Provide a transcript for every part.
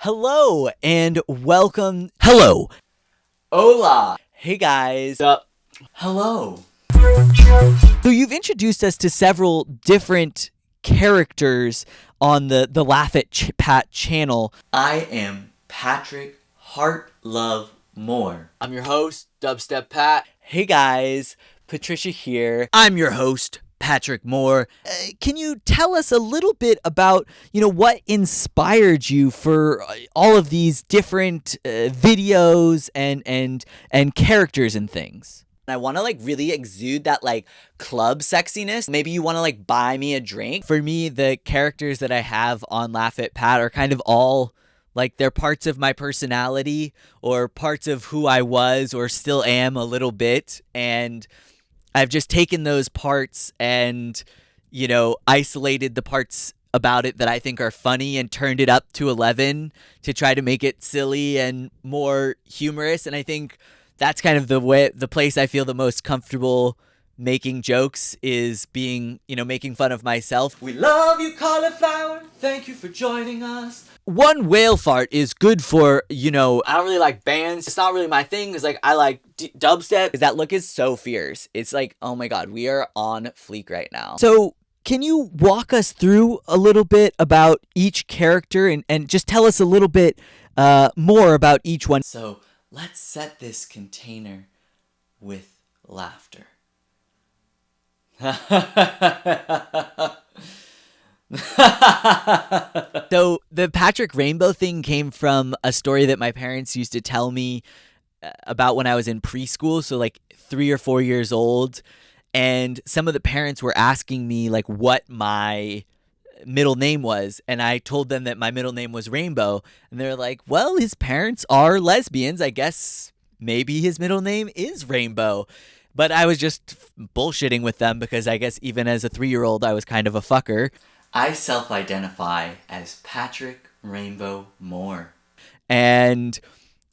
Hello and welcome. Hello. Hola. Hey guys. Hello. So you've introduced us to several different characters on the Laugh at Pat channel. I am Patrick Heart Love Moore. I'm your host, Dubstep Pat. Hey guys, Patricia here. I'm your host, Patrick Moore. Can you tell us a little bit about, what inspired you for all of these different videos and characters and things? I want to really exude that club sexiness. Maybe you want to buy me a drink. For me, the characters that I have on Laugh at Pat are kind of all they're parts of my personality or parts of who I was or still am a little bit. And I've just taken those parts and, isolated the parts about it that I think are funny and turned it up to 11 to try to make it silly and more humorous. And I think that's kind of the place I feel the most comfortable making jokes is being, making fun of myself. We love you, cauliflower. Thank you for joining us. One whale fart is good for, I don't really like bands. It's not really my thing. It's I like dubstep. That look is so fierce. It's oh my God, we are on fleek right now. So can you walk us through a little bit about each character and just tell us a little bit more about each one? So let's set this container with laughter. So the Patrick Rainbow thing came from a story that my parents used to tell me about when I was in preschool, so 3 or 4 years old, and some of the parents were asking me what my middle name was, and I told them that my middle name was Rainbow, and they're like, well, his parents are lesbians, I guess maybe his middle name is Rainbow. But I was just bullshitting with them because I guess even as a 3-year-old I was kind of a fucker. I self-identify as Patrick Rainbow Moore. And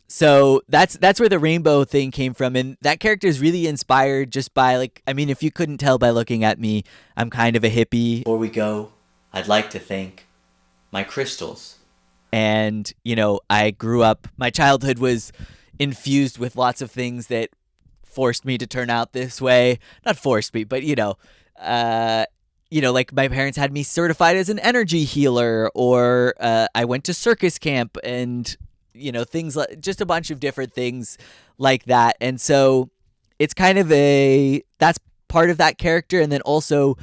so that's where the rainbow thing came from. And that character is really inspired just by if you couldn't tell by looking at me, I'm kind of a hippie. Before we go, I'd like to thank my crystals. And, I grew up, my childhood was infused with lots of things that forced me to turn out this way. Not forced me, but, my parents had me certified as an energy healer, or I went to circus camp and, things just a bunch of different things like that. And so it's kind of that's part of that character. And then also,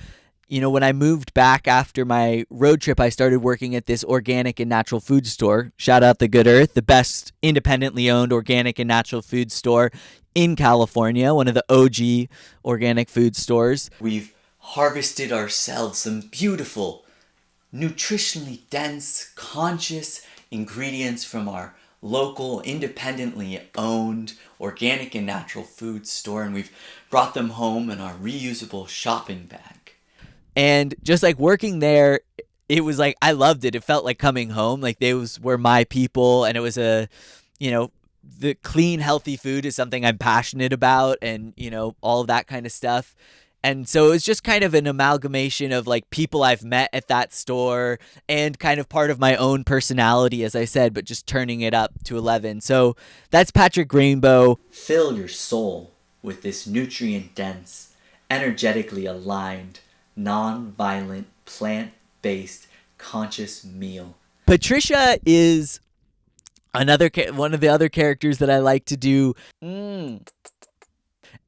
when I moved back after my road trip, I started working at this organic and natural food store. Shout out the Good Earth, the best independently owned organic and natural food store in California, one of the OG organic food stores. We've harvested ourselves some beautiful, nutritionally dense, conscious ingredients from our local, independently owned organic and natural food store, and we've brought them home in our reusable shopping bag. And just working there, it was I loved it. It felt like coming home. Those were my people, and it was the clean, healthy food is something I'm passionate about, and, all of that kind of stuff. And so it was just kind of an amalgamation of people I've met at that store and kind of part of my own personality, as I said, but just turning it up to 11. So that's Patrick Rainbow. Fill your soul with this nutrient-dense, energetically aligned, non-violent, plant-based, conscious meal. Patricia is one of the other characters that I like to do.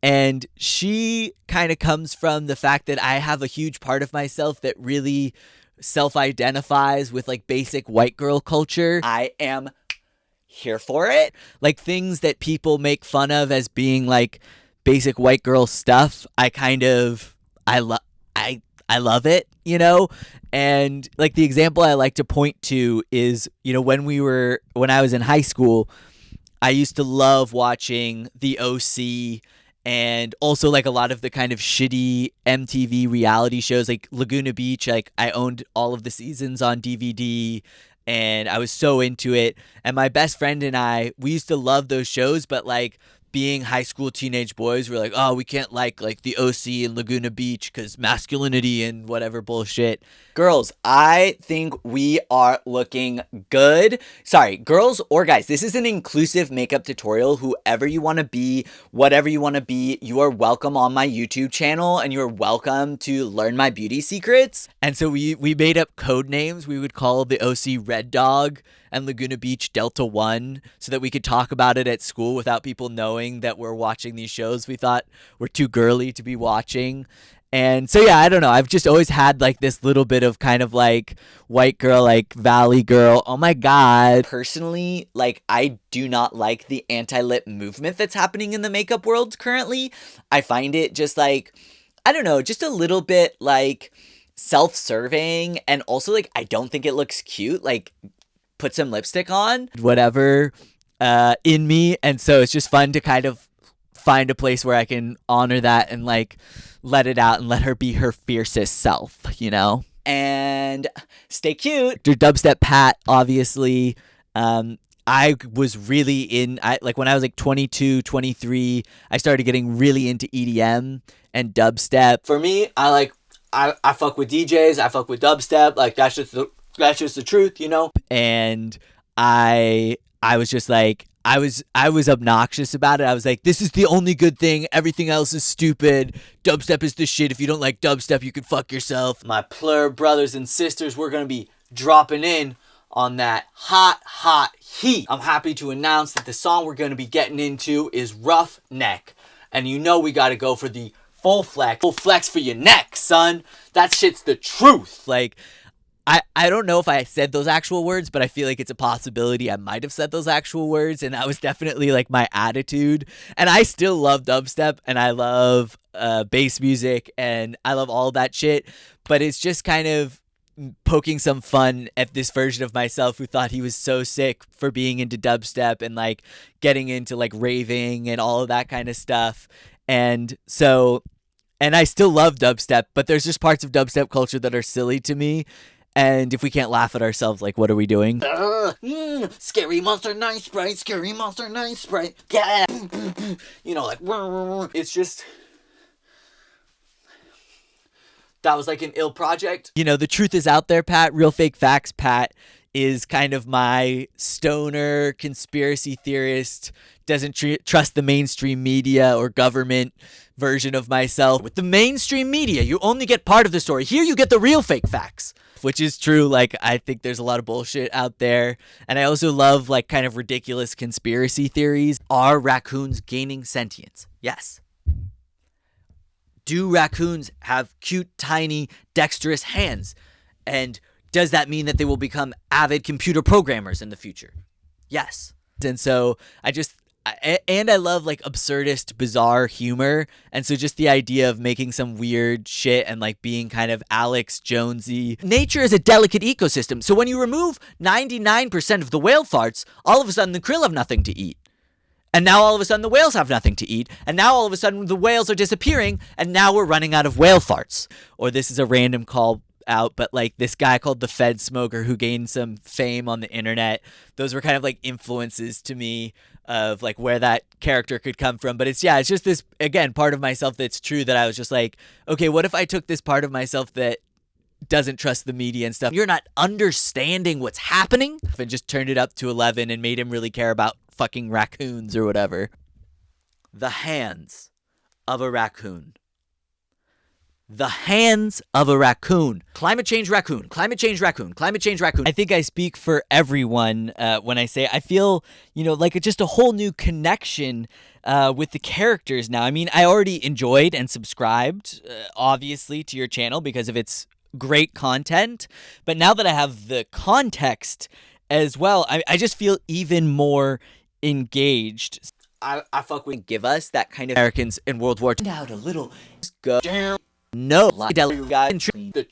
And she kind of comes from the fact that I have a huge part of myself that really self-identifies with basic white girl culture. I am here for it. Things that people make fun of as being basic white girl stuff. I love it, And the example I like to point to is, when I was in high school, I used to love watching The OC and also a lot of the kind of shitty MTV reality shows like Laguna Beach. I owned all of the seasons on DVD and I was so into it. And my best friend and I, we used to love those shows, but being high school teenage boys, we're like, oh, we can't like the OC and Laguna Beach because masculinity and whatever bullshit. Girls, I think we are looking good. Sorry, girls or guys, this is an inclusive makeup tutorial. Whoever you want to be, whatever you want to be, you are welcome on my YouTube channel and you're welcome to learn my beauty secrets. And so we made up code names. We would call the OC Red Dog and Laguna Beach Delta 1 so that we could talk about it at school without people knowing that we're watching these shows we thought were too girly to be watching. And so, yeah, I don't know. I've just always had like this little bit of kind of like white girl, like valley girl. Oh my God. Personally, like, I do not like the anti-lip movement that's happening in the makeup world currently. I find it just like, I don't know, just a little bit like self-serving. And also like, I don't think it looks cute. Like, put some lipstick on. Whatever in me. And so it's just fun to kind of find a place where I can honor that and like let it out and let her be her fiercest self, you know? And stay cute. Your Dubstep Pat, obviously. I was really like when I was like 22, 23, I started getting really into EDM and dubstep. For me, I fuck with DJs, I fuck with dubstep, like that's just the truth, you know? And I was just like, I was obnoxious about it. I was like, this is the only good thing. Everything else is stupid. Dubstep is the shit. If you don't like dubstep, you can fuck yourself. My plur brothers and sisters, we're going to be dropping in on that hot heat. I'm happy to announce that the song we're going to be getting into is Rough Neck. And you know we got to go for the full flex for your neck, son. That shit's the truth. Like, I don't know if I said those actual words, but I feel like it's a possibility I might have said those actual words, and that was definitely like my attitude. And I still love dubstep, and I love bass music, and I love all that shit, but it's just kind of poking some fun at this version of myself who thought he was so sick for being into dubstep and like getting into like raving and all of that kind of stuff. And so, and I still love dubstep, but there's just parts of dubstep culture that are silly to me. And if we can't laugh at ourselves, like, what are we doing? Scary monster, nice sprite. Scary monster, nice sprite. Yeah. You know, like, it's just, that was like an ill project. You know, the truth is out there, Pat. Real fake facts, Pat, is kind of my stoner conspiracy theorist, doesn't trust the mainstream media or government version of myself. With the mainstream media, you only get part of the story. Here you get the real fake facts, which is true. Like, I think there's a lot of bullshit out there. And I also love like kind of ridiculous conspiracy theories. Are raccoons gaining sentience? Yes. Do raccoons have cute, tiny, dexterous hands? And does that mean that they will become avid computer programmers in the future? Yes. And so I love like absurdist, bizarre humor. And so just the idea of making some weird shit and like being kind of Alex Jonesy. Nature is a delicate ecosystem. So when you remove 99% of the whale farts, all of a sudden the krill have nothing to eat. And now all of a sudden the whales have nothing to eat. And now all of a sudden the whales are disappearing. And now we're running out of whale farts. Or this is a random call out, but like this guy called the Fed Smoker who gained some fame on the internet. Those were kind of like influences to me of like where that character could come from. But it's just this, again, part of myself that's true, that I was just like, okay, what if I took this part of myself that doesn't trust the media and stuff, you're not understanding what's happening, and just turned it up to 11 and made him really care about fucking raccoons or whatever. The hands of a raccoon. The hands of a raccoon. Climate change raccoon. Climate change raccoon. Climate change raccoon. I think I speak for everyone when I say I feel, like just a whole new connection with the characters now. I mean, I already enjoyed and subscribed, obviously, to your channel because of its great content. But now that I have the context as well, I just feel even more engaged. I fuck with. Give us that kind of Americans in World War II. out a little. Go. No, Guys. the